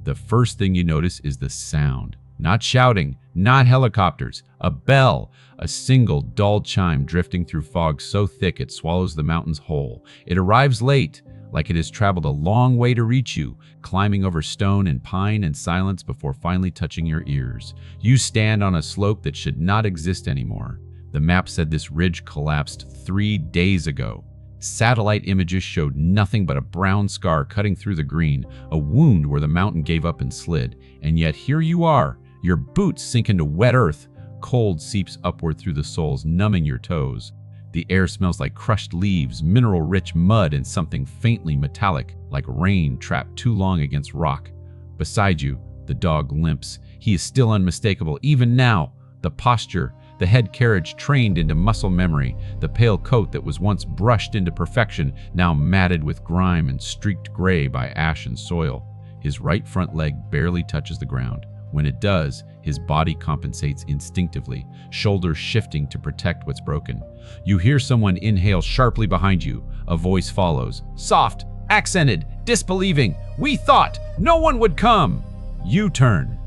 The first thing you notice is the sound. Not shouting, not helicopters, a bell, a single dull chime drifting through fog so thick it swallows the mountains whole. It arrives late, like it has traveled a long way to reach you, climbing over stone and pine and silence before finally touching your ears. You stand on a slope that should not exist anymore. The map said this ridge collapsed 3 days ago. Satellite images showed nothing but a brown scar cutting through the green, a wound where the mountain gave up and slid. And yet here you are. Your boots sink into wet earth. Cold seeps upward through the soles, numbing your toes. The air smells like crushed leaves, mineral-rich mud, and something faintly metallic, like rain trapped too long against rock. Beside you, the dog limps. He is still unmistakable, even now. The posture, the head carriage trained into muscle memory, the pale coat that was once brushed into perfection, now matted with grime and streaked gray by ash and soil. His right front leg barely touches the ground. When it does, his body compensates instinctively, shoulders shifting to protect what's broken. You hear someone inhale sharply behind you. A voice follows, soft, accented, disbelieving. We thought no one would come. You turn.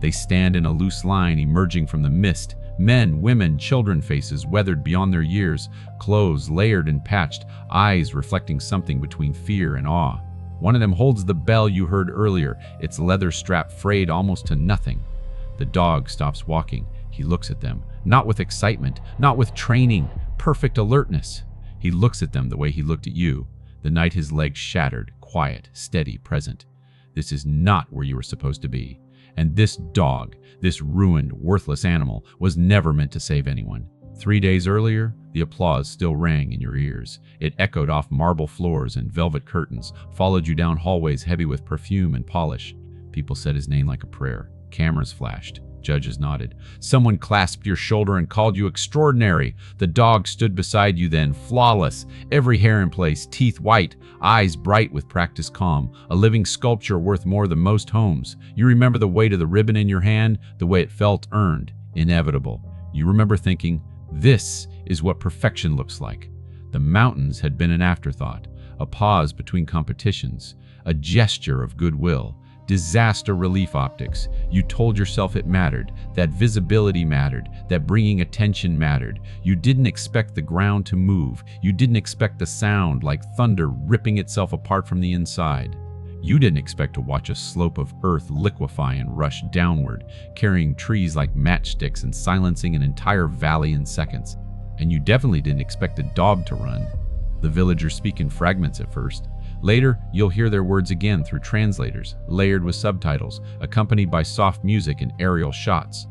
They stand in a loose line emerging from the mist. Men, women, children faces weathered beyond their years, clothes layered and patched, eyes reflecting something between fear and awe. One of them holds the bell you heard earlier, its leather strap frayed almost to nothing. The dog stops walking. He looks at them, not with excitement, not with training, perfect alertness. He looks at them the way he looked at you, the night his legs shattered, quiet, steady, present. This is not where you were supposed to be. And this dog, this ruined, worthless animal, was never meant to save anyone. 3 days earlier, the applause still rang in your ears. It echoed off marble floors and velvet curtains, followed you down hallways heavy with perfume and polish. People said his name like a prayer. Cameras flashed. Judges nodded. Someone clasped your shoulder and called you extraordinary. The dog stood beside you then, flawless, every hair in place, teeth white, eyes bright with practiced calm, a living sculpture worth more than most homes. You remember the weight of the ribbon in your hand, the way it felt earned, inevitable. You remember thinking, this is what perfection looks like. The mountains had been an afterthought, a pause between competitions, a gesture of goodwill. Disaster relief optics. You told yourself it mattered, that visibility mattered, that bringing attention mattered. You didn't expect the ground to move. You didn't expect the sound like thunder ripping itself apart from the inside. You didn't expect to watch a slope of earth liquefy and rush downward, carrying trees like matchsticks and silencing an entire valley in seconds. And you definitely didn't expect a dog to run. The villagers speak in fragments at first. Later, you'll hear their words again through translators, layered with subtitles, accompanied by soft music and aerial shots.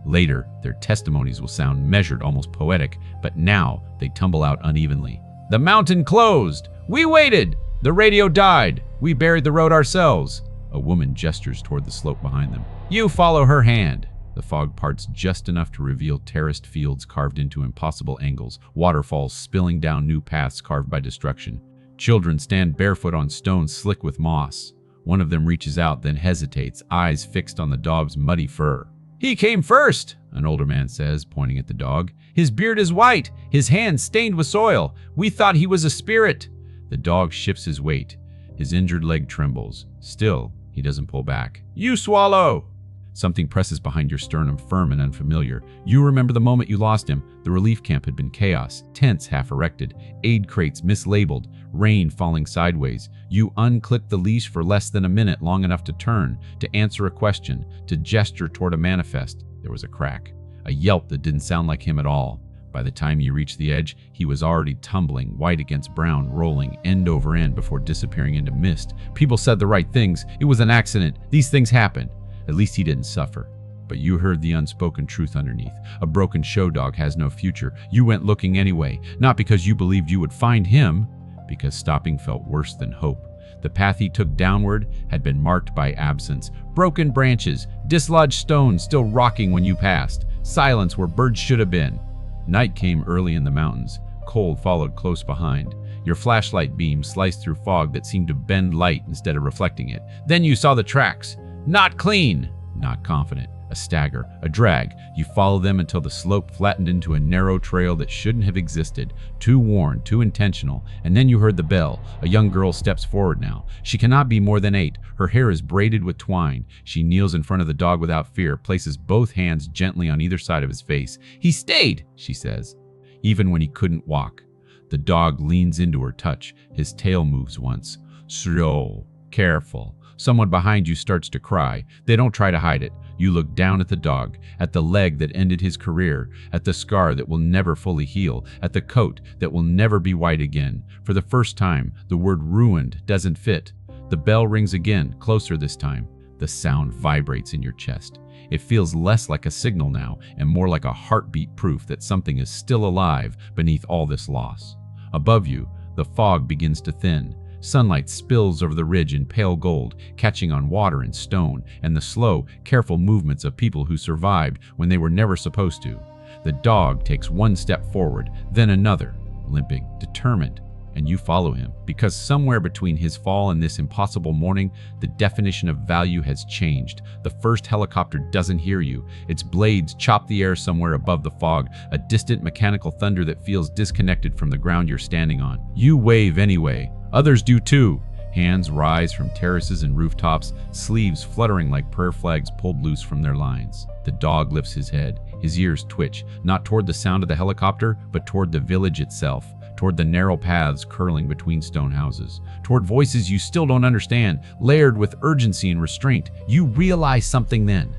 Later, their testimonies will sound measured, almost poetic, but now they tumble out unevenly. The mountain closed! We waited! The radio died! We buried the road ourselves! A woman gestures toward the slope behind them. You follow her hand. The fog parts just enough to reveal terraced fields carved into impossible angles, waterfalls spilling down new paths carved by destruction. Children stand barefoot on stones slick with moss. One of them reaches out, then hesitates, eyes fixed on the dog's muddy fur. He came first, an older man says, pointing at the dog. His beard is white, his hands stained with soil. We thought he was a spirit. The dog shifts his weight. His injured leg trembles. Still, he doesn't pull back. You swallow! Something presses behind your sternum, firm and unfamiliar. You remember the moment you lost him. The relief camp had been chaos, tents half erected, aid crates mislabeled, rain falling sideways. You unclipped the leash for less than a minute, long enough to turn, to answer a question, to gesture toward a manifest. There was a crack, a yelp that didn't sound like him at all. By the time you reached the edge, he was already tumbling, white against brown, rolling end over end before disappearing into mist. People said the right things. It was an accident. These things happen. At least he didn't suffer. But you heard the unspoken truth underneath. A broken show dog has no future. You went looking anyway, not because you believed you would find him, because stopping felt worse than hope. The path he took downward had been marked by absence. Broken branches, dislodged stones still rocking when you passed. Silence where birds should have been. Night came early in the mountains. Cold followed close behind. Your flashlight beam sliced through fog that seemed to bend light instead of reflecting it. Then you saw the tracks. Not clean, not confident. A stagger, a drag. You follow them until the slope flattened into a narrow trail that shouldn't have existed. Too worn, too intentional. And then you heard the bell. A young girl steps forward now. She cannot be more than 8. Her hair is braided with twine. She kneels in front of the dog without fear, places both hands gently on either side of his face. "He stayed," she says, even when he couldn't walk. The dog leans into her touch. His tail moves once. Slow, careful. Someone behind you starts to cry. They don't try to hide it. You look down at the dog, at the leg that ended his career, at the scar that will never fully heal, at the coat that will never be white again. For the first time, the word ruined doesn't fit. The bell rings again, closer this time. The sound vibrates in your chest. It feels less like a signal now and more like a heartbeat, proof that something is still alive beneath all this loss. Above you, the fog begins to thin. Sunlight spills over the ridge in pale gold, catching on water and stone, and the slow, careful movements of people who survived when they were never supposed to. The dog takes one step forward, then another, limping, determined, and you follow him, because somewhere between his fall and this impossible morning, the definition of value has changed. The first helicopter doesn't hear you. Its blades chop the air somewhere above the fog, a distant mechanical thunder that feels disconnected from the ground you're standing on. You wave anyway. Others do too. Hands rise from terraces and rooftops, sleeves fluttering like prayer flags pulled loose from their lines. The dog lifts his head. His ears twitch, not toward the sound of the helicopter, but toward the village itself, toward the narrow paths curling between stone houses, toward voices you still don't understand, layered with urgency and restraint. You realize something then.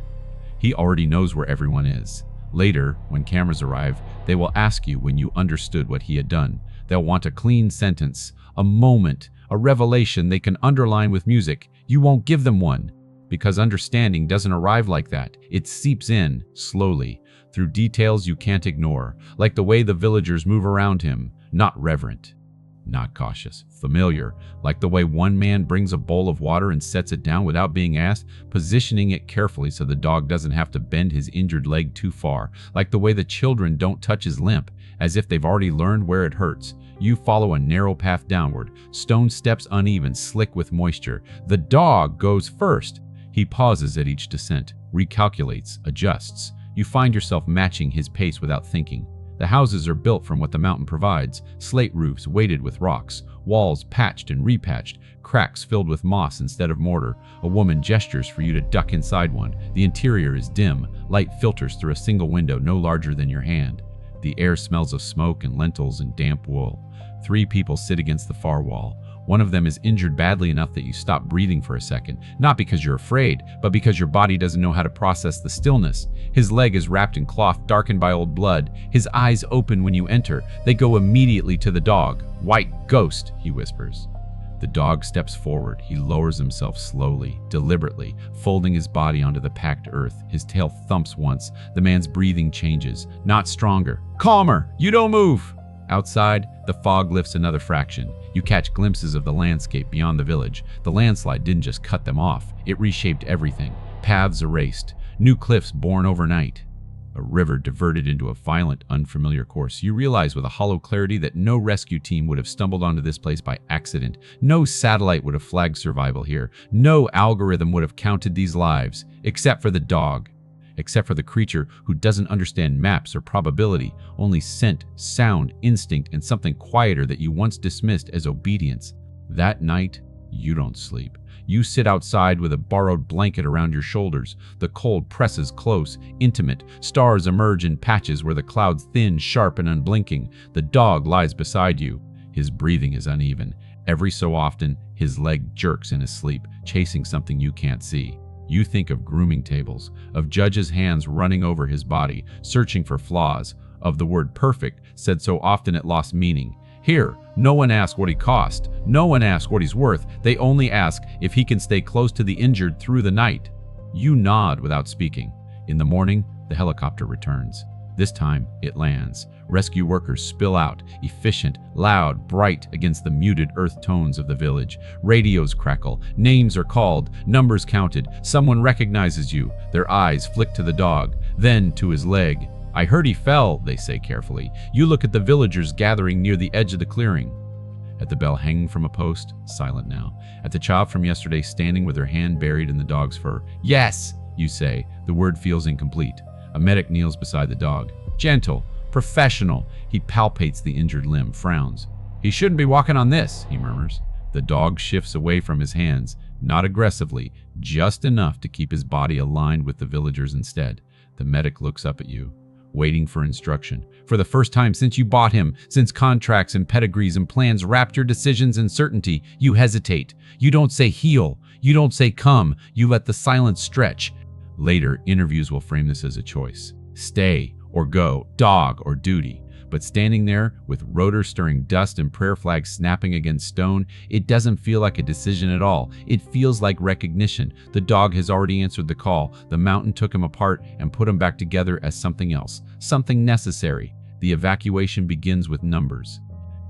He already knows where everyone is. Later, when cameras arrive, they will ask you when you understood what he had done. They'll want a clean sentence, a moment, a revelation they can underline with music. You won't give them one, because understanding doesn't arrive like that. It seeps in, slowly, through details you can't ignore, like the way the villagers move around him, not reverent, not cautious, familiar, like the way one man brings a bowl of water and sets it down without being asked, positioning it carefully so the dog doesn't have to bend his injured leg too far, like the way the children don't touch his limp, as if they've already learned where it hurts. You follow a narrow path downward, stone steps uneven, slick with moisture. The dog goes first. He pauses at each descent, recalculates, adjusts. You find yourself matching his pace without thinking. The houses are built from what the mountain provides, slate roofs weighted with rocks, walls patched and repatched, cracks filled with moss instead of mortar. A woman gestures for you to duck inside one. The interior is dim, light filters through a single window no larger than your hand. The air smells of smoke and lentils and damp wool. 3 people sit against the far wall. One of them is injured badly enough that you stop breathing for a second, not because you're afraid, but because your body doesn't know how to process the stillness. His leg is wrapped in cloth darkened by old blood. His eyes open when you enter. They go immediately to the dog. "White ghost," he whispers. The dog steps forward. He lowers himself slowly, deliberately, folding his body onto the packed earth. His tail thumps once. The man's breathing changes, not stronger. "Calmer! You don't move!" Outside, the fog lifts another fraction. You catch glimpses of the landscape beyond the village. The landslide didn't just cut them off, it reshaped everything. Paths erased, new cliffs born overnight. A river diverted into a violent, unfamiliar course. You realize with a hollow clarity that no rescue team would have stumbled onto this place by accident. No satellite would have flagged survival here. No algorithm would have counted these lives, except for the dog. Except for the creature who doesn't understand maps or probability, only scent, sound, instinct, and something quieter that you once dismissed as obedience. That night, you don't sleep. You sit outside with a borrowed blanket around your shoulders. The cold presses close, intimate. Stars emerge in patches where the clouds thin, sharp, and unblinking. The dog lies beside you. His breathing is uneven. Every so often, his leg jerks in his sleep, chasing something you can't see. You think of grooming tables, of judges' hands running over his body, searching for flaws, of the word perfect said so often it lost meaning. Here, no one asks what he cost. No one asks what he's worth. They only ask if he can stay close to the injured through the night. You nod without speaking. In the morning, the helicopter returns. This time, it lands. Rescue workers spill out, efficient, loud, bright against the muted earth tones of the village. Radios crackle, names are called, numbers counted. Someone recognizes you. Their eyes flick to the dog, then to his leg. "I heard he fell," they say carefully. You look at the villagers gathering near the edge of the clearing. At the bell hanging from a post, silent now. At the child from yesterday standing with her hand buried in the dog's fur. "Yes," you say. The word feels incomplete. A medic kneels beside the dog. Gentle, professional. He palpates the injured limb, frowns. He shouldn't be walking on this, he murmurs. The dog shifts away from his hands, not aggressively, just enough to keep his body aligned with the villagers instead. The medic looks up at you, waiting for instruction. For the first time since you bought him, since contracts and pedigrees and plans wrapped your decisions in certainty, you hesitate. You don't say heal. You don't say come. You let the silence stretch. Later, interviews will frame this as a choice. Stay or go, dog or duty. But standing there with rotors stirring dust and prayer flags snapping against stone, it doesn't feel like a decision at all. It feels like recognition. The dog has already answered the call. The mountain took him apart and put him back together as something else, something necessary. The evacuation begins with numbers.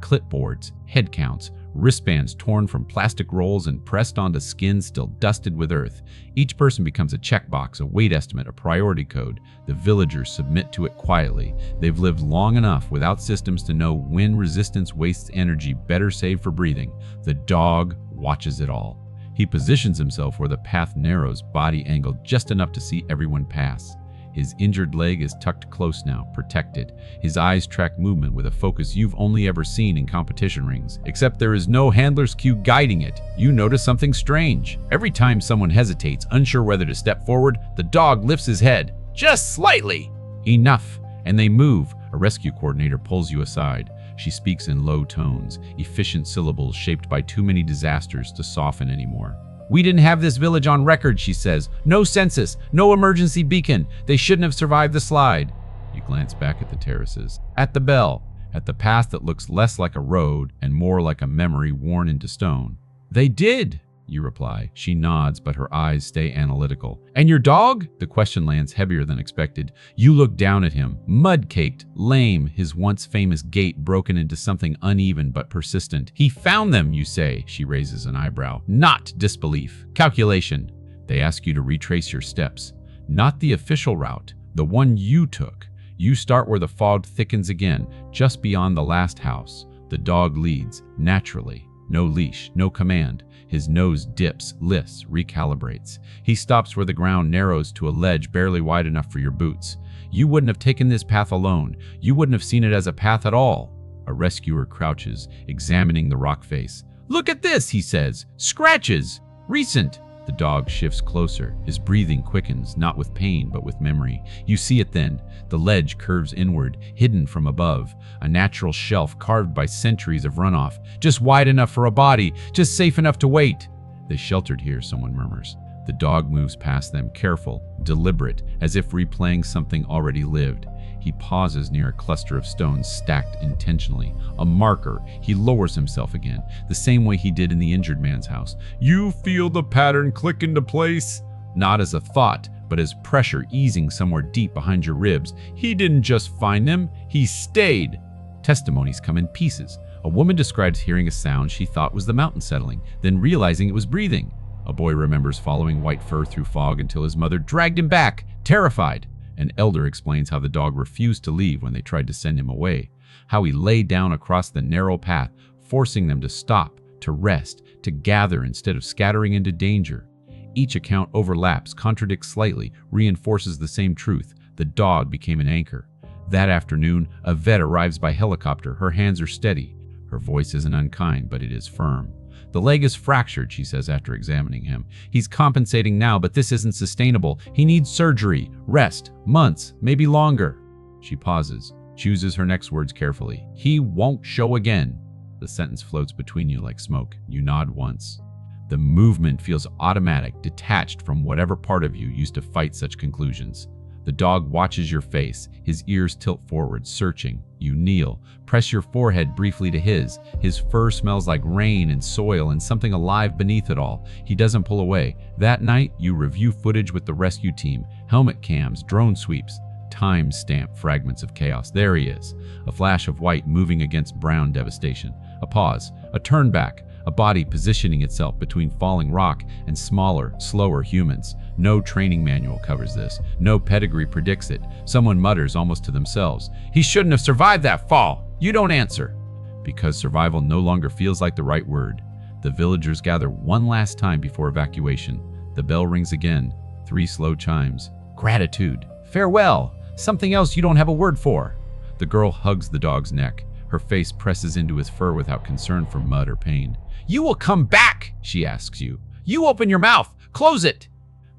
Clipboards, head counts, wristbands torn from plastic rolls and pressed onto skin still dusted with earth. Each person becomes a checkbox, a weight estimate, a priority code. The villagers submit to it quietly. They've lived long enough without systems to know when resistance wastes energy better saved for breathing. The dog watches it all. He positions himself where the path narrows, body angled just enough to see everyone pass. His injured leg is tucked close now, protected. His eyes track movement with a focus you've only ever seen in competition rings. Except there is no handler's cue guiding it. You notice something strange. Every time someone hesitates, unsure whether to step forward, the dog lifts his head. Just slightly. Enough. And they move. A rescue coordinator pulls you aside. She speaks in low tones, efficient syllables shaped by too many disasters to soften anymore. We didn't have this village on record, she says. No census, no emergency beacon. They shouldn't have survived the slide. You glance back at the terraces, at the bell, at the path that looks less like a road and more like a memory worn into stone. They did, you reply. She nods, but her eyes stay analytical. And your dog? The question lands heavier than expected. You look down at him, mud-caked, lame, his once famous gait broken into something uneven but persistent. He found them, you say. She raises an eyebrow. Not disbelief. Calculation. They ask you to retrace your steps. Not the official route, the one you took. You start where the fog thickens again, just beyond the last house. The dog leads, naturally. No leash, no command. His nose dips, lifts, recalibrates. He stops where the ground narrows to a ledge barely wide enough for your boots. You wouldn't have taken this path alone. You wouldn't have seen it as a path at all. A rescuer crouches, examining the rock face. Look at this, he says. Scratches. Recent. The dog shifts closer. His breathing quickens, not with pain, but with memory. You see it then. The ledge curves inward, hidden from above. A natural shelf carved by centuries of runoff. Just wide enough for a body, just safe enough to wait. They sheltered here, someone murmurs. The dog moves past them, careful, deliberate, as if replaying something already lived. He pauses near a cluster of stones stacked intentionally. A marker. He lowers himself again, the same way he did in the injured man's house. You feel the pattern click into place? Not as a thought, but as pressure easing somewhere deep behind your ribs. He didn't just find them, he stayed. Testimonies come in pieces. A woman describes hearing a sound she thought was the mountain settling, then realizing it was breathing. A boy remembers following white fur through fog until his mother dragged him back, terrified. An elder explains how the dog refused to leave when they tried to send him away, how he lay down across the narrow path, forcing them to stop, to rest, to gather instead of scattering into danger. Each account overlaps, contradicts slightly, reinforces the same truth. The dog became an anchor. That afternoon, a vet arrives by helicopter. Her hands are steady. Her voice isn't unkind, but it is firm. The leg is fractured, she says after examining him. He's compensating now, but this isn't sustainable. He needs surgery, rest, months, maybe longer. She pauses, chooses her next words carefully. He won't show again. The sentence floats between you like smoke. You nod once. The movement feels automatic, detached from whatever part of you used to fight such conclusions. The dog watches your face, his ears tilt forward, searching. You kneel, press your forehead briefly to his. His fur smells like rain and soil and something alive beneath it all. He doesn't pull away. That night, you review footage with the rescue team, helmet cams, drone sweeps, time-stamped fragments of chaos. There he is, a flash of white moving against brown devastation. A pause, a turn back, a body positioning itself between falling rock and smaller, slower humans. No training manual covers this. No pedigree predicts it. Someone mutters almost to themselves, "He shouldn't have survived that fall." You don't answer. Because survival no longer feels like the right word. The villagers gather one last time before evacuation. The bell rings again. 3 slow chimes. Gratitude. Farewell. Something else you don't have a word for. The girl hugs the dog's neck. Her face presses into his fur without concern for mud or pain. You will come back, she asks you. You open your mouth. Close it.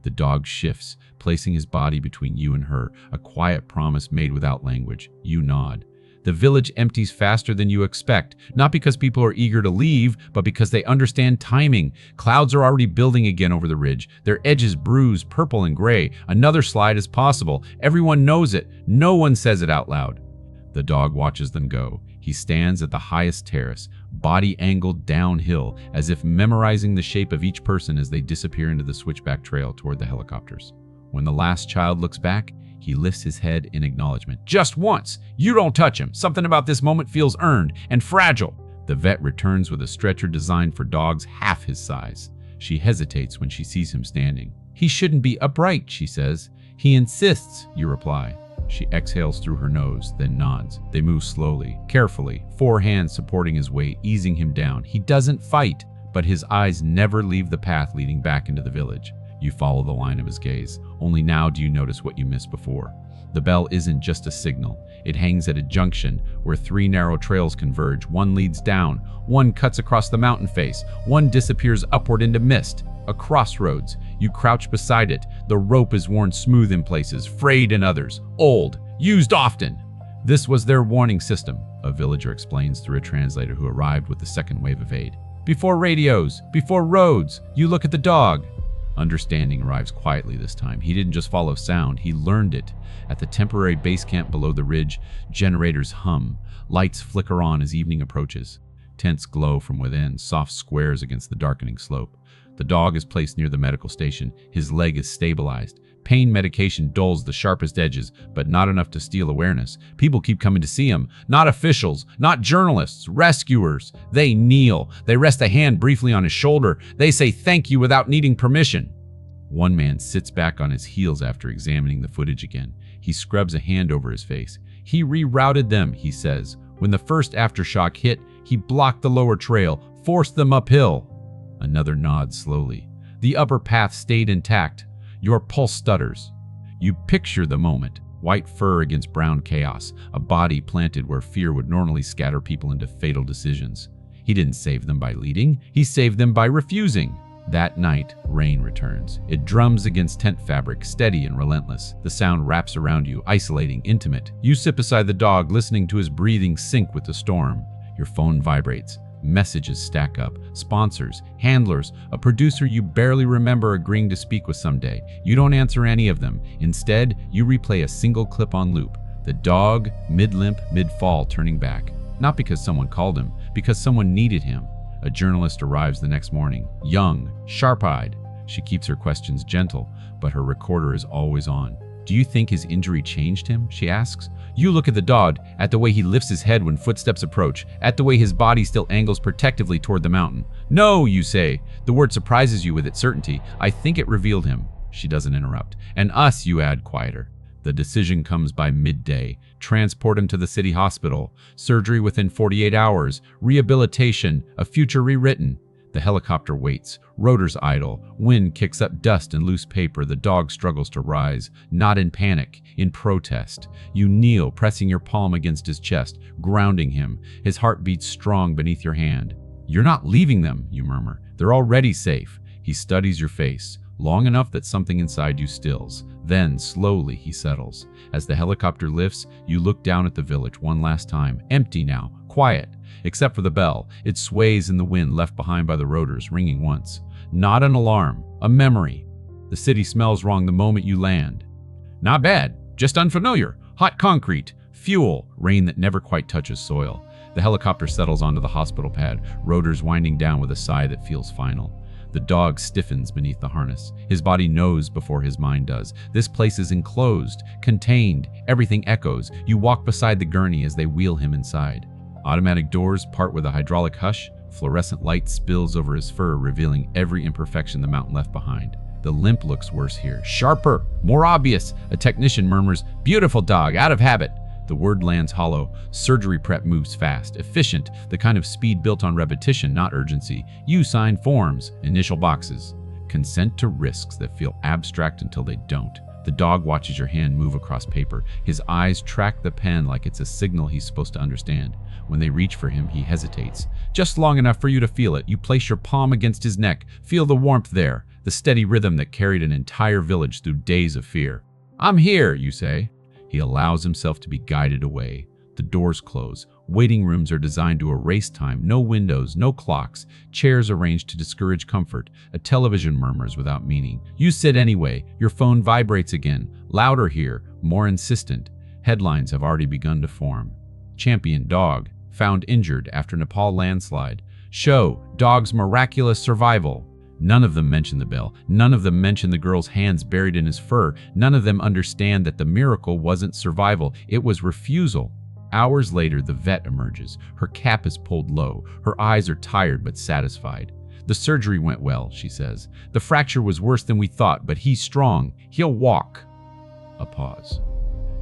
The dog shifts, placing his body between you and her, a quiet promise made without language. You nod. The village empties faster than you expect, not because people are eager to leave, but because they understand timing. Clouds are already building again over the ridge, their edges bruised, purple and gray. Another slide is possible. Everyone knows it. No one says it out loud. The dog watches them go. He stands at the highest terrace, body angled downhill, as if memorizing the shape of each person as they disappear into the switchback trail toward the helicopters. When the last child looks back, he lifts his head in acknowledgement. Just once! You don't touch him. Something about this moment feels earned and fragile. The vet returns with a stretcher designed for dogs half his size. She hesitates when she sees him standing. He shouldn't be upright, she says. He insists, you reply. She exhales through her nose, then nods. They move slowly, carefully, 4 hands supporting his weight, easing him down. He doesn't fight, but his eyes never leave the path leading back into the village. You follow the line of his gaze. Only now do you notice what you missed before. The bell isn't just a signal. It hangs at a junction where 3 narrow trails converge. One leads down, one cuts across the mountain face, one disappears upward into mist. A crossroads. You crouch beside it. The rope is worn smooth in places, frayed in others. Old, used often. This was their warning system, a villager explains through a translator who arrived with the second wave of aid. Before radios, before roads, you look at the dog. Understanding arrives quietly this time. He didn't just follow sound, he learned it. At the temporary base camp below the ridge, generators hum. Lights flicker on as evening approaches. Tents glow from within, soft squares against the darkening slope. The dog is placed near the medical station. His leg is stabilized. Pain medication dulls the sharpest edges, but not enough to steal awareness. People keep coming to see him. Not officials, not journalists, rescuers. They kneel. They rest a hand briefly on his shoulder. They say thank you without needing permission. One man sits back on his heels after examining the footage again. He scrubs a hand over his face. He rerouted them, he says. When the first aftershock hit, he blocked the lower trail, forced them uphill. Another nods slowly. The upper path stayed intact. Your pulse stutters. You picture the moment. White fur against brown chaos. A body planted where fear would normally scatter people into fatal decisions. He didn't save them by leading. He saved them by refusing. That night, rain returns. It drums against tent fabric, steady and relentless. The sound wraps around you, isolating, intimate. You sit beside the dog, listening to his breathing sync with the storm. Your phone vibrates. Messages stack up. Sponsors, handlers, a producer you barely remember agreeing to speak with someday. You don't answer any of them. Instead, you replay a single clip on loop. The dog, mid-limp, mid-fall, turning back. Not because someone called him, because someone needed him. A journalist arrives the next morning, young, sharp-eyed. She keeps her questions gentle, but her recorder is always on. Do you think his injury changed him? She asks. You look at the dog, at the way he lifts his head when footsteps approach, at the way his body still angles protectively toward the mountain. No, you say. The word surprises you with its certainty. I think it revealed him. She doesn't interrupt. And us, you add, quieter. The decision comes by midday. Transport him to the city hospital. Surgery within 48 hours. Rehabilitation. A future rewritten. The helicopter waits. Rotors idle. Wind kicks up dust and loose paper. The dog struggles to rise. Not in panic, in protest. You kneel, pressing your palm against his chest, grounding him. His heart beats strong beneath your hand. You're not leaving them, you murmur. They're already safe. He studies your face, long enough that something inside you stills. Then, slowly, he settles. As the helicopter lifts, you look down at the village one last time. Empty now, quiet. Except for the bell. It sways in the wind left behind by the rotors, ringing once. Not an alarm, a memory. The city smells wrong the moment you land. Not bad, just unfamiliar. Hot concrete, fuel, rain that never quite touches soil. The helicopter settles onto the hospital pad, rotors winding down with a sigh that feels final. The dog stiffens beneath the harness. His body knows before his mind does. This place is enclosed, contained. Everything echoes. You walk beside the gurney as they wheel him inside. Automatic doors part with a hydraulic hush. Fluorescent light spills over his fur, revealing every imperfection the mountain left behind. The limp looks worse here. Sharper, more obvious. A technician murmurs, "Beautiful dog, out of habit." The word lands hollow. Surgery prep moves fast, efficient, the kind of speed built on repetition, not urgency. You sign forms, initial boxes. Consent to risks that feel abstract until they don't. The dog watches your hand move across paper. His eyes track the pen like it's a signal he's supposed to understand. When they reach for him, he hesitates. Just long enough for you to feel it. You place your palm against his neck. Feel the warmth there, the steady rhythm that carried an entire village through days of fear. "I'm here," you say. He allows himself to be guided away. The doors close. Waiting rooms are designed to erase time. No windows, no clocks. Chairs arranged to discourage comfort. A television murmurs without meaning. You sit anyway. Your phone vibrates again. Louder here, more insistent. Headlines have already begun to form. Champion dog found injured after Nepal landslide. Show dog's miraculous survival. None of them mention the bell. None of them mention the girl's hands buried in his fur. None of them understand that the miracle wasn't survival. It was refusal. Hours later, the vet emerges. Her cap is pulled low. Her eyes are tired but satisfied. "The surgery went well," she says. "The fracture was worse than we thought, but he's strong. He'll walk." A pause.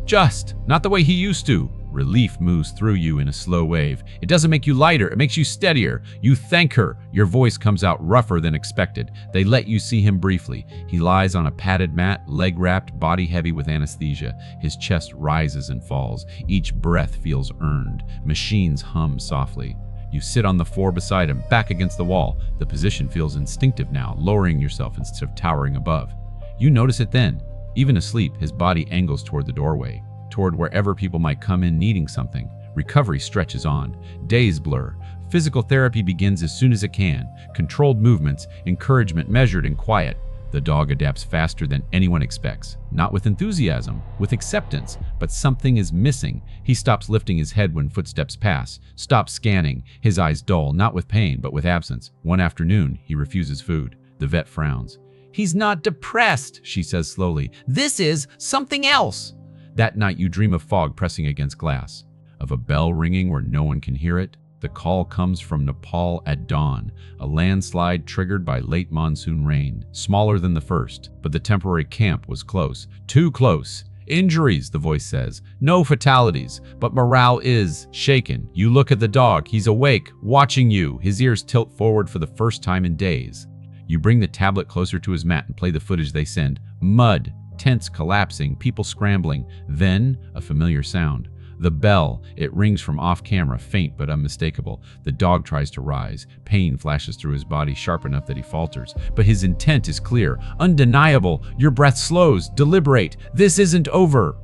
"Just not the way he used to." Relief moves through you in a slow wave. It doesn't make you lighter, it makes you steadier. You thank her. Your voice comes out rougher than expected. They let you see him briefly. He lies on a padded mat, leg wrapped, body heavy with anesthesia. His chest rises and falls. Each breath feels earned. Machines hum softly. You sit on the floor beside him, back against the wall. The position feels instinctive now, lowering yourself instead of towering above. You notice it then. Even asleep, his body angles toward the doorway, toward wherever people might come in needing something. Recovery stretches on. Days blur. Physical therapy begins as soon as it can. Controlled movements, encouragement measured and quiet. The dog adapts faster than anyone expects. Not with enthusiasm, with acceptance, but something is missing. He stops lifting his head when footsteps pass, stops scanning, his eyes dull, not with pain, but with absence. One afternoon, he refuses food. The vet frowns. "He's not depressed," she says slowly. "This is something else." That night you dream of fog pressing against glass, of a bell ringing where no one can hear it. The call comes from Nepal at dawn, a landslide triggered by late monsoon rain, smaller than the first, but the temporary camp was close, too close. "Injuries," the voice says, "no fatalities, but morale is shaken." You look at the dog, he's awake, watching you, his ears tilt forward for the first time in days. You bring the tablet closer to his mat and play the footage they send. Mud, tents collapsing, people scrambling. Then, a familiar sound. The bell. It rings from off-camera, faint but unmistakable. The dog tries to rise. Pain flashes through his body, sharp enough that he falters. But his intent is clear, undeniable. Your breath slows. Deliberate. This isn't over.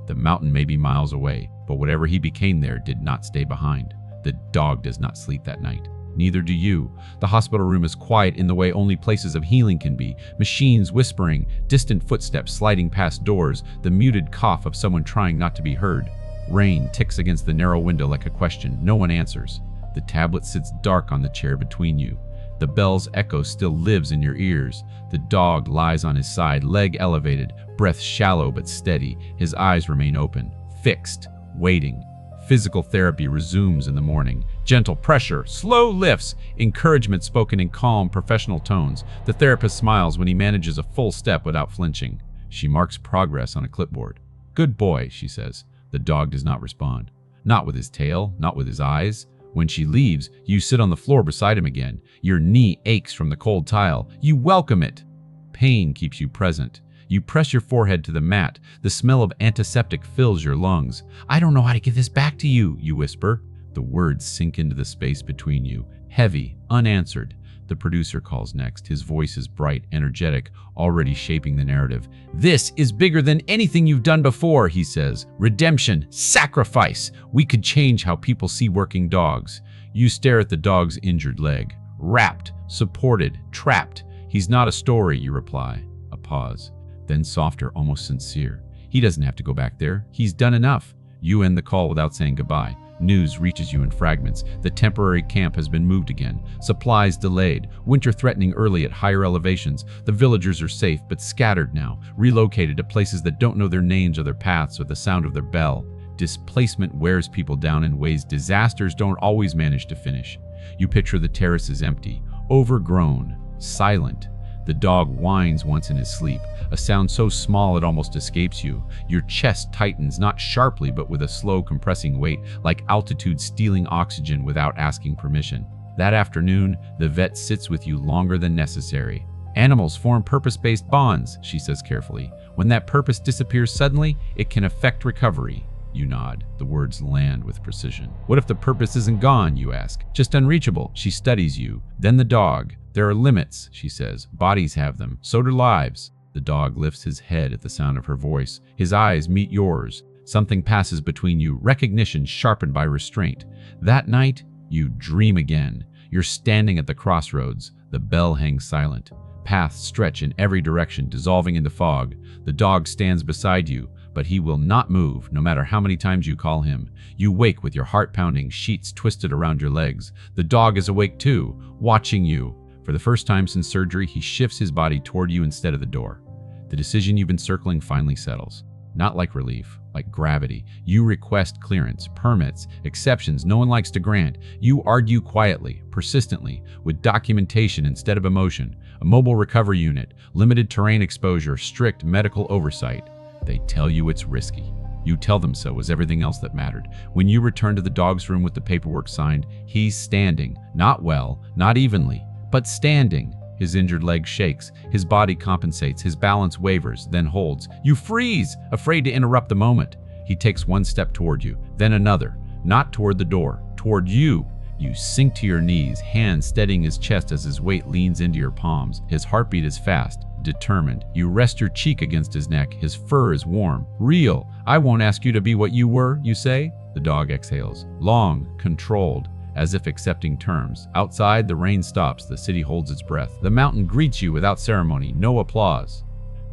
The mountain may be miles away, but whatever he became there did not stay behind. The dog does not sleep that night. Neither do you. The hospital room is quiet in the way only places of healing can be. Machines whispering, distant footsteps sliding past doors, the muted cough of someone trying not to be heard. Rain ticks against the narrow window like a question. No one answers. The tablet sits dark on the chair between you. The bell's echo still lives in your ears. The dog lies on his side, leg elevated, breath shallow but steady. His eyes remain open, fixed, waiting. Physical therapy resumes in the morning. Gentle pressure, slow lifts, encouragement spoken in calm, professional tones. The therapist smiles when he manages a full step without flinching. She marks progress on a clipboard. "Good boy," she says. The dog does not respond. Not with his tail, not with his eyes. When she leaves, you sit on the floor beside him again. Your knee aches from the cold tile. You welcome it. Pain keeps you present. You press your forehead to the mat. The smell of antiseptic fills your lungs. "I don't know how to give this back to you," you whisper. The words sink into the space between you, heavy, unanswered. The producer calls next. His voice is bright, energetic, already shaping the narrative. "This is bigger than anything you've done before," he says. "Redemption, sacrifice. We could change how people see working dogs." You stare at the dog's injured leg. Wrapped, supported, trapped. "He's not a story," you reply. A pause. Then softer, almost sincere. "He doesn't have to go back there. He's done enough." You end the call without saying goodbye. News reaches you in fragments. The temporary camp has been moved again. Supplies delayed. Winter threatening early at higher elevations. The villagers are safe, but scattered now. Relocated to places that don't know their names or their paths or the sound of their bell. Displacement wears people down in ways disasters don't always manage to finish. You picture the terraces empty, overgrown, silent. The dog whines once in his sleep, a sound so small it almost escapes you. Your chest tightens, not sharply but with a slow compressing weight, like altitude stealing oxygen without asking permission. That afternoon, the vet sits with you longer than necessary. Animals form purpose-based bonds, she says carefully. When that purpose disappears suddenly, it can affect recovery. You nod. The words land with precision. What if the purpose isn't gone, you ask? Just unreachable. She studies you. Then the dog. There are limits, she says. Bodies have them. So do lives. The dog lifts his head at the sound of her voice. His eyes meet yours. Something passes between you, recognition sharpened by restraint. That night, you dream again. You're standing at the crossroads. The bell hangs silent. Paths stretch in every direction, dissolving into fog. The dog stands beside you, but he will not move, no matter how many times you call him. You wake with your heart pounding, sheets twisted around your legs. The dog is awake too, watching you. For the first time since surgery, he shifts his body toward you instead of the door. The decision you've been circling finally settles. Not like relief, like gravity. You request clearance, permits, exceptions no one likes to grant. You argue quietly, persistently, with documentation instead of emotion. A mobile recovery unit, limited terrain exposure, strict medical oversight. They tell you it's risky. You tell them so was everything else that mattered. When you return to the dog's room with the paperwork signed, he's standing. Not well, not evenly, but standing. His injured leg shakes, his body compensates, his balance wavers, then holds. You freeze, afraid to interrupt the moment. He takes one step toward you, then another, not toward the door, toward you. You sink to your knees, hands steadying his chest as his weight leans into your palms. His heartbeat is fast, determined. You rest your cheek against his neck. His fur is warm, real. I won't ask you to be what you were, you say? The dog exhales, long, controlled, as if accepting terms. Outside, the rain stops. The city holds its breath. The mountain greets you without ceremony, no applause.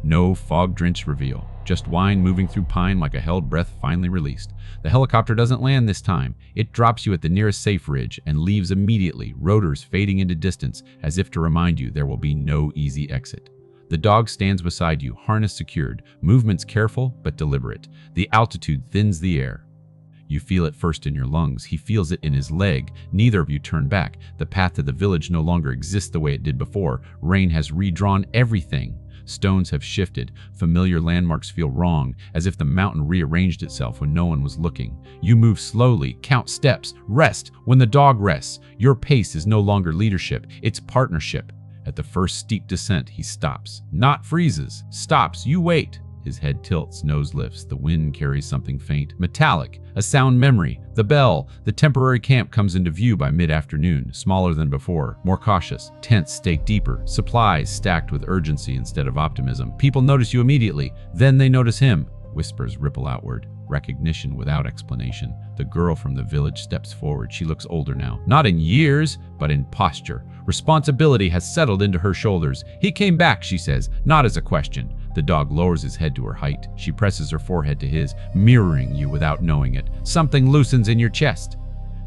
No fog-drenched reveal. Just wine moving through pine like a held breath finally released. The helicopter doesn't land this time. It drops you at the nearest safe ridge and leaves immediately, rotors fading into distance as if to remind you there will be no easy exit. The dog stands beside you, harness secured, movements careful but deliberate. The altitude thins the air. You feel it first in your lungs. He feels it in his leg. Neither of you turn back. The path to the village no longer exists the way it did before. Rain has redrawn everything. Stones have shifted. Familiar landmarks feel wrong, as if the mountain rearranged itself when no one was looking. You move slowly, count steps, rest. When the dog rests, your pace is no longer leadership, it's partnership. At the first steep descent, he stops. Not freezes, stops. You wait. His head tilts, nose lifts. The wind carries something faint, metallic, a sound memory. The bell. The temporary camp comes into view by mid-afternoon, smaller than before, more cautious. Tents stake deeper, supplies stacked with urgency instead of optimism. People notice you immediately, then they notice him. Whispers ripple outward, recognition without explanation. The girl from the village steps forward. She looks older now, not in years, but in posture. Responsibility has settled into her shoulders. He came back, she says, not as a question. The dog lowers his head to her height. She presses her forehead to his, mirroring you without knowing it. Something loosens in your chest.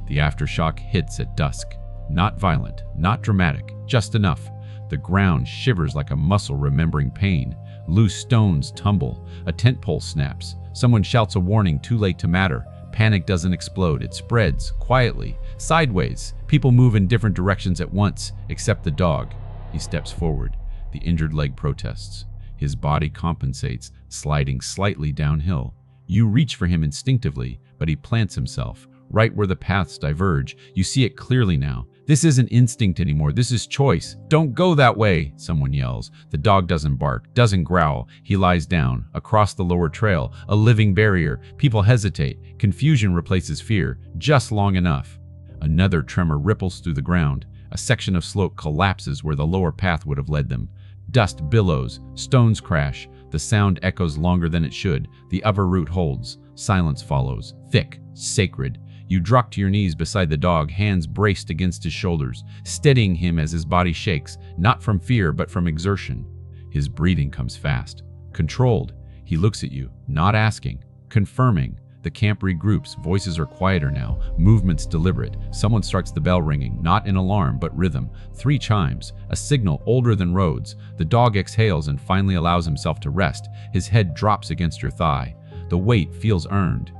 The aftershock hits at dusk. Not violent, not dramatic, just enough. The ground shivers like a muscle remembering pain. Loose stones tumble. A tent pole snaps. Someone shouts a warning too late to matter. Panic doesn't explode. It spreads, quietly, sideways. People move in different directions at once, except the dog. He steps forward. The injured leg protests. His body compensates, sliding slightly downhill. You reach for him instinctively, but he plants himself, right where the paths diverge. You see it clearly now. This isn't instinct anymore, this is choice. Don't go that way, someone yells. The dog doesn't bark, doesn't growl. He lies down, across the lower trail, a living barrier. People hesitate. Confusion replaces fear, just long enough. Another tremor ripples through the ground. A section of slope collapses where the lower path would have led them. Dust billows, stones crash. The sound echoes longer than it should. The upper root holds. Silence follows, thick, sacred. You drop to your knees beside the dog, hands braced against his shoulders, steadying him as his body shakes, not from fear but from exertion. His breathing comes fast, controlled. He looks at you, not asking, confirming. The camp regroups, voices are quieter now, movements deliberate. Someone strikes the bell ringing, not in alarm, but rhythm. 3 chimes, a signal older than roads. The dog exhales and finally allows himself to rest. His head drops against your thigh. The weight feels earned.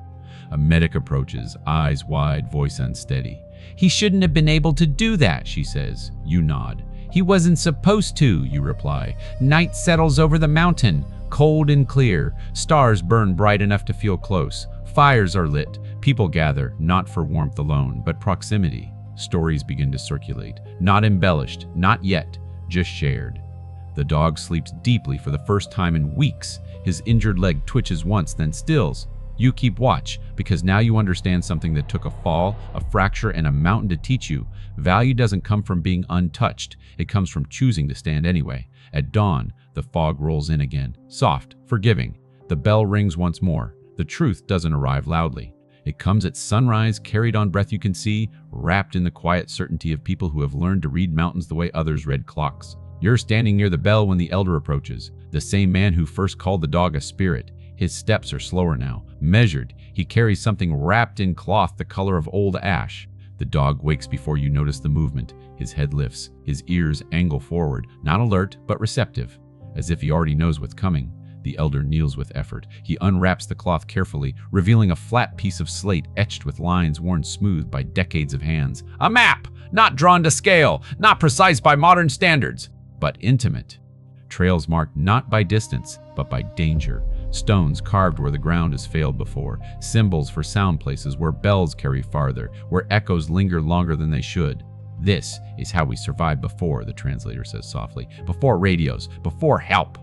A medic approaches, eyes wide, voice unsteady. He shouldn't have been able to do that, she says. You nod. He wasn't supposed to, you reply. Night settles over the mountain, cold and clear. Stars burn bright enough to feel close. Fires are lit. People gather, not for warmth alone, but proximity. Stories begin to circulate, not embellished, not yet, just shared. The dog sleeps deeply for the first time in weeks. His injured leg twitches once, then stills. You keep watch, because now you understand something that took a fall, a fracture, and a mountain to teach you. Value doesn't come from being untouched. It comes from choosing to stand anyway. At dawn, the fog rolls in again, soft, forgiving. The bell rings once more. The truth doesn't arrive loudly. It comes at sunrise, carried on breath you can see, wrapped in the quiet certainty of people who have learned to read mountains the way others read clocks. You're standing near the bell when the elder approaches, the same man who first called the dog a spirit. His steps are slower now, measured. He carries something wrapped in cloth the color of old ash. The dog wakes before you notice the movement. His head lifts, his ears angle forward, not alert, but receptive, as if he already knows what's coming. The elder kneels with effort. He unwraps the cloth carefully, revealing a flat piece of slate etched with lines worn smooth by decades of hands. A map! Not drawn to scale, not precise by modern standards, but intimate. Trails marked not by distance, but by danger. Stones carved where the ground has failed before. Symbols for sound places where bells carry farther, where echoes linger longer than they should. This is how we survived before, the translator says softly. Before radios, before help.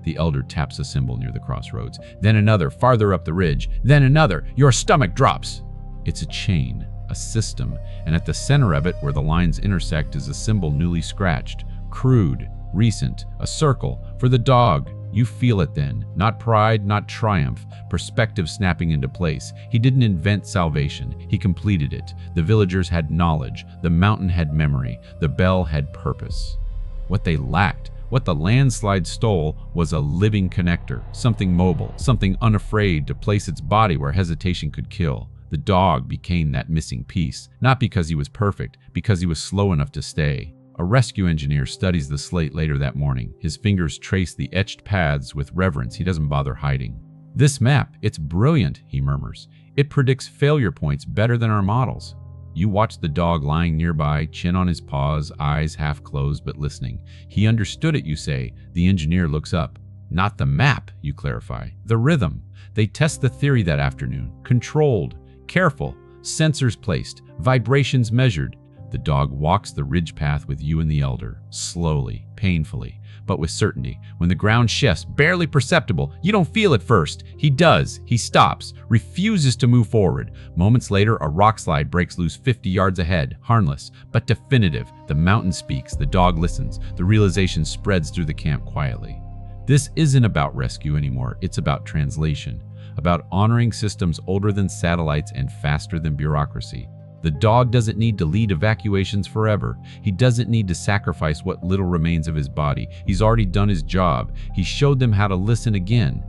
The elder taps a symbol near the crossroads, then another farther up the ridge, then another. Your stomach drops. It's a chain, a system, and at the center of it, where the lines intersect, is a symbol newly scratched. Crude, recent, a circle. For the dog, you feel it then. Not pride, not triumph. Perspective snapping into place. He didn't invent salvation. He completed it. The villagers had knowledge. The mountain had memory. The bell had purpose. What they lacked, what the landslide stole, was a living connector. Something mobile, something unafraid to place its body where hesitation could kill. The dog became that missing piece. Not because he was perfect, because he was slow enough to stay. A rescue engineer studies the slate later that morning. His fingers trace the etched paths with reverence he doesn't bother hiding. This map, it's brilliant, he murmurs. It predicts failure points better than our models. You watch the dog lying nearby, chin on his paws, eyes half closed but listening. He understood it, you say. The engineer looks up. Not the map, you clarify. The rhythm. They test the theory that afternoon. Controlled, careful, sensors placed, vibrations measured. The dog walks the ridge path with you and the elder, slowly, painfully, but with certainty. When the ground shifts, barely perceptible, you don't feel it first. He does. He stops, refuses to move forward. Moments later, a rock slide breaks loose 50 yards ahead, harmless, but definitive. The mountain speaks, the dog listens. The realization spreads through the camp quietly. This isn't about rescue anymore. It's about translation, about honoring systems older than satellites and faster than bureaucracy. The dog doesn't need to lead evacuations forever. He doesn't need to sacrifice what little remains of his body. He's already done his job. He showed them how to listen again.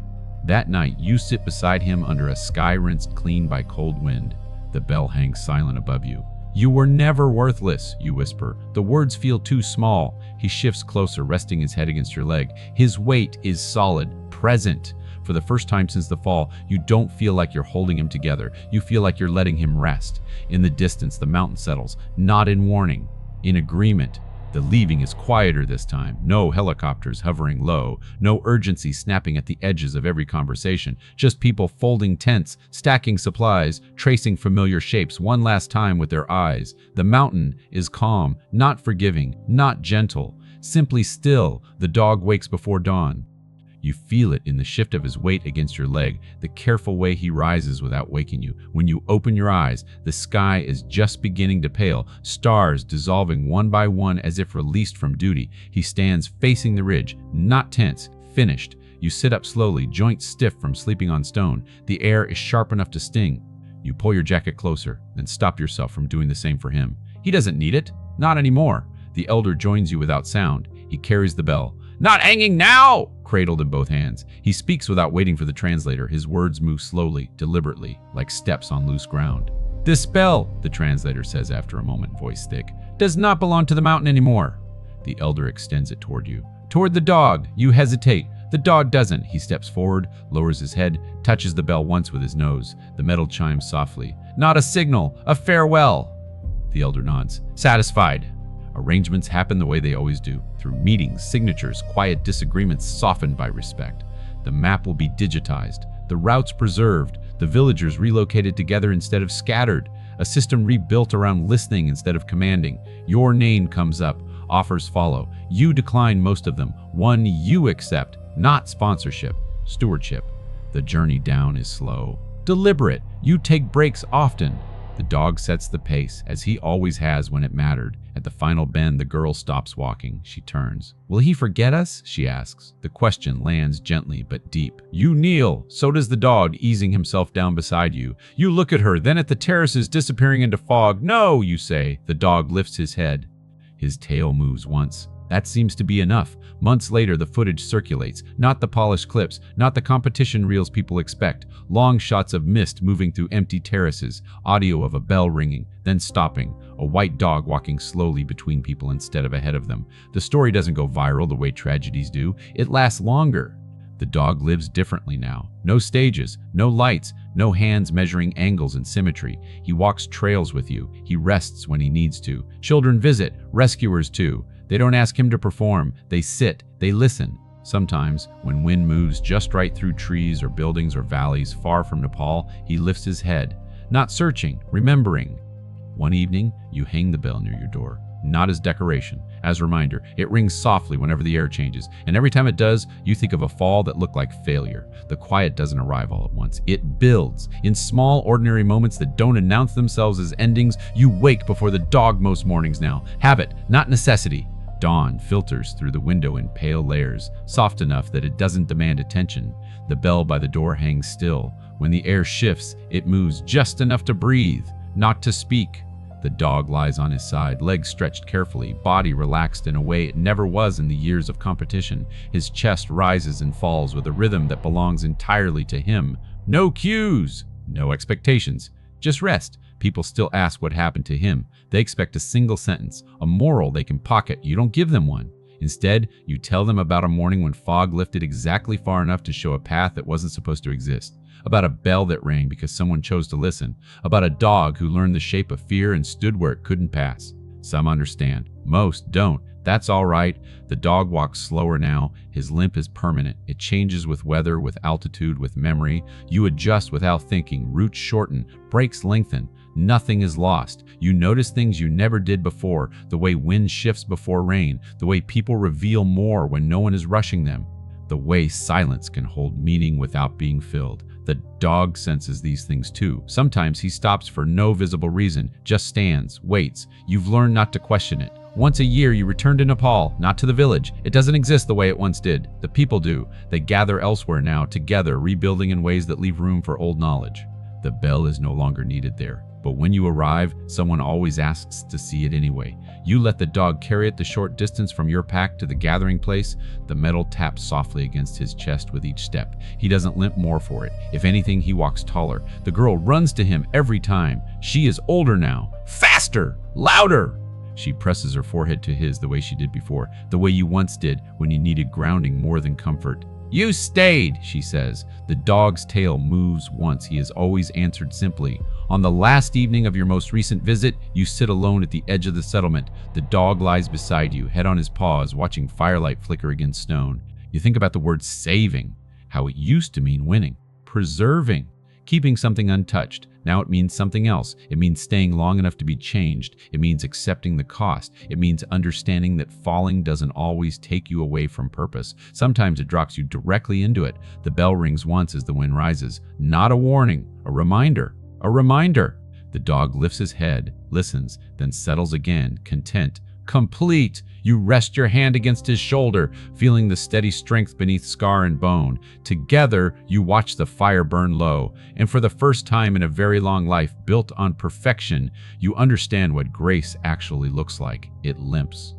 That night, you sit beside him under a sky rinsed clean by cold wind. The bell hangs silent above you. You were never worthless, you whisper. The words feel too small. He shifts closer, resting his head against your leg. His weight is solid, present. For the first time since the fall, you don't feel like you're holding him together. You feel like you're letting him rest. In the distance, the mountain settles, not in warning, in agreement. The leaving is quieter this time. No helicopters hovering low, no urgency snapping at the edges of every conversation. Just people folding tents, stacking supplies, tracing familiar shapes one last time with their eyes. The mountain is calm, not forgiving, not gentle, simply still. The dog wakes before dawn. You feel it in the shift of his weight against your leg, the careful way he rises without waking you. When you open your eyes, the sky is just beginning to pale, stars dissolving one by one as if released from duty. He stands facing the ridge, not tense, finished. You sit up slowly, joints stiff from sleeping on stone. The air is sharp enough to sting. You pull your jacket closer, then stop yourself from doing the same for him. He doesn't need it, not anymore. The elder joins you without sound. He carries the bell. Not hanging now! Cradled in both hands. He speaks without waiting for the translator. His words move slowly, deliberately, like steps on loose ground. This bell, the translator says after a moment, voice thick, does not belong to the mountain anymore. The elder extends it toward you. Toward the dog. You hesitate. The dog doesn't. He steps forward, lowers his head, touches the bell once with his nose. The metal chimes softly. Not a signal, a farewell. The elder nods. Satisfied. Arrangements happen the way they always do, through meetings, signatures, quiet disagreements softened by respect. The map will be digitized, the routes preserved, the villagers relocated together instead of scattered, a system rebuilt around listening instead of commanding. Your name comes up. Offers follow. You decline most of them. One you accept, not sponsorship, stewardship. The journey down is slow, deliberate. You take breaks often. The dog sets the pace, as he always has when it mattered. At the final bend, the girl stops walking. She turns. Will he forget us? She asks. The question lands gently but deep. You kneel. So does the dog, easing himself down beside you. You look at her, then at the terraces disappearing into fog. No, you say. The dog lifts his head. His tail moves once. That seems to be enough. Months later, the footage circulates. Not the polished clips, not the competition reels people expect. Long shots of mist moving through empty terraces, audio of a bell ringing, then stopping, a white dog walking slowly between people instead of ahead of them. The story doesn't go viral the way tragedies do. It lasts longer. The dog lives differently now. No stages, no lights, no hands measuring angles and symmetry. He walks trails with you. He rests when he needs to. Children visit, rescuers too. They don't ask him to perform. They sit, they listen. Sometimes, when wind moves just right through trees or buildings or valleys far from Nepal, he lifts his head, not searching, remembering. One evening, you hang the bell near your door, not as decoration. As a reminder, it rings softly whenever the air changes, and every time it does, you think of a fall that looked like failure. The quiet doesn't arrive all at once. It builds. In small, ordinary moments that don't announce themselves as endings, you wake before the dog most mornings now. Habit, not necessity. Dawn filters through the window in pale layers, soft enough that it doesn't demand attention. The bell by the door hangs still. When the air shifts, it moves just enough to breathe, not to speak. The dog lies on his side, legs stretched carefully, body relaxed in a way it never was in the years of competition. His chest rises and falls with a rhythm that belongs entirely to him. No cues, no expectations, just rest. People still ask what happened to him. They expect a single sentence, a moral they can pocket. You don't give them one. Instead, you tell them about a morning when fog lifted exactly far enough to show a path that wasn't supposed to exist. About a bell that rang because someone chose to listen. About a dog who learned the shape of fear and stood where it couldn't pass. Some understand. Most don't. That's all right. The dog walks slower now. His limp is permanent. It changes with weather, with altitude, with memory. You adjust without thinking. Roots shorten. Brakes lengthen. Nothing is lost. You notice things you never did before. The way wind shifts before rain. The way people reveal more when no one is rushing them. The way silence can hold meaning without being filled. The dog senses these things too. Sometimes he stops for no visible reason, just stands, waits. You've learned not to question it. Once a year you return to Nepal, not to the village. It doesn't exist the way it once did. The people do. They gather elsewhere now, together, rebuilding in ways that leave room for old knowledge. The bell is no longer needed there. But when you arrive, someone always asks to see it anyway. You let the dog carry it the short distance from your pack to the gathering place. The metal taps softly against his chest with each step. He doesn't limp more for it. If anything, he walks taller. The girl runs to him every time. She is older now. Faster! Louder! She presses her forehead to his the way she did before, the way you once did when you needed grounding more than comfort. You stayed, she says. The dog's tail moves once. He has always answered simply. On the last evening of your most recent visit, you sit alone at the edge of the settlement. The dog lies beside you, head on his paws, watching firelight flicker against stone. You think about the word saving, how it used to mean winning, preserving, keeping something untouched. Now it means something else. It means staying long enough to be changed. It means accepting the cost. It means understanding that falling doesn't always take you away from purpose. Sometimes it drops you directly into it. The bell rings once as the wind rises. Not a warning, a reminder. A reminder. The dog lifts his head, listens, then settles again, content, complete. You rest your hand against his shoulder, feeling the steady strength beneath scar and bone. Together, you watch the fire burn low, and for the first time in a very long life built on perfection, you understand what grace actually looks like. It limps.